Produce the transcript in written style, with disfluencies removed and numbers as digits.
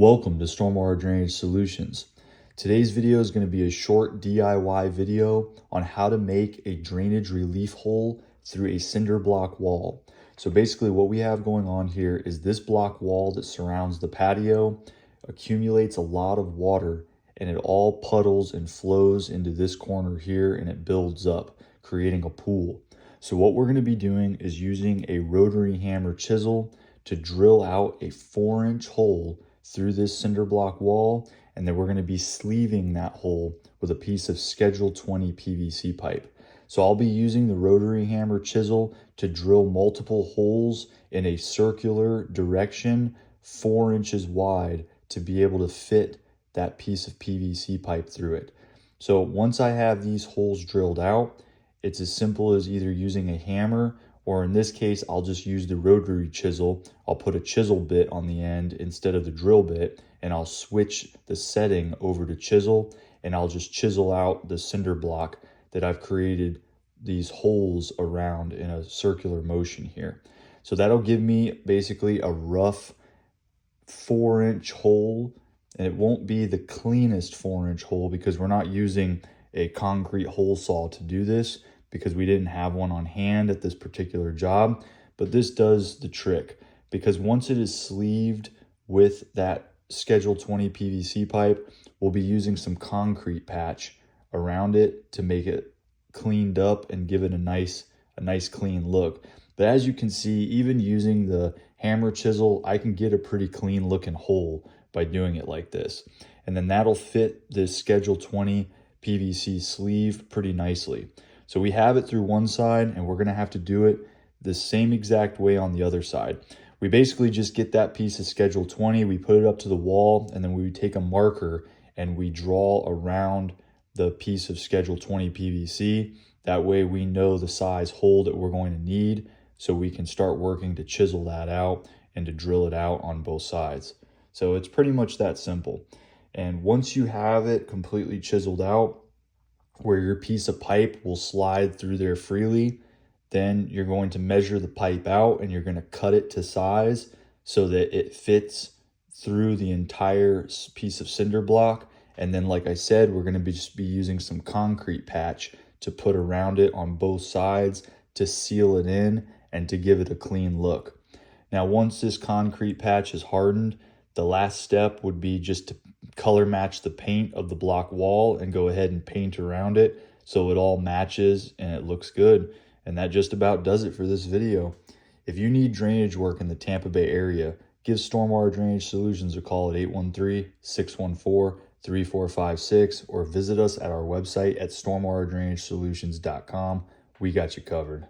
Welcome to Stormwater Drainage Solutions. Today's video is going to be a short DIY video on how to make a drainage relief hole through a cinder block wall. So basically what we have going on here is this block wall that surrounds the patio accumulates a lot of water and it all puddles and flows into this corner here and it builds up, creating a pool. So what we're going to be doing is using a rotary hammer chisel to drill out a 4-inch hole through this cinder block wall, and then we're going to be sleeving that hole with a piece of Schedule 20 PVC pipe. So I'll be using the rotary hammer chisel to drill multiple holes in a circular direction 4 inches wide to be able to fit that piece of PVC pipe through it. So once I have these holes drilled out, it's as simple as either using a hammer, or in this case, I'll just use the rotary chisel. I'll put a chisel bit on the end instead of the drill bit, and I'll switch the setting over to chisel, and I'll just chisel out the cinder block that I've created these holes around in a circular motion here. So that'll give me basically a rough 4-inch hole, and it won't be the cleanest 4-inch hole because we're not using a concrete hole saw to do this, because we didn't have one on hand at this particular job. But this does the trick, because once it is sleeved with that Schedule 20 PVC pipe, we'll be using some concrete patch around it to make it cleaned up and give it a nice clean look. But as you can see, even using the hammer chisel, I can get a pretty clean looking hole by doing it like this. And then that'll fit this Schedule 20 PVC sleeve pretty nicely. So we have it through one side, and we're going to have to do it the same exact way on the other side. We basically just get that piece of Schedule 20, we put it up to the wall, and then we take a marker and we draw around the piece of Schedule 20 PVC. That way we know the size hole that we're going to need, so we can start working to chisel that out and to drill it out on both sides. So it's pretty much that simple. And once you have it completely chiseled out, where your piece of pipe will slide through there freely, then you're going to measure the pipe out and you're going to cut it to size so that it fits through the entire piece of cinder block. And then, like I said, we're going to just be using some concrete patch to put around it on both sides to seal it in and to give it a clean look. Now, once this concrete patch is hardened, the last step would be just to color match the paint of the block wall and go ahead and paint around it so it all matches and it looks good. And that just about does it for this video. If you need drainage work in the Tampa Bay area, give Stormwater Drainage Solutions a call at 813-614-3456 or visit us at our website at stormwaterdrainagesolutions.com. We got you covered.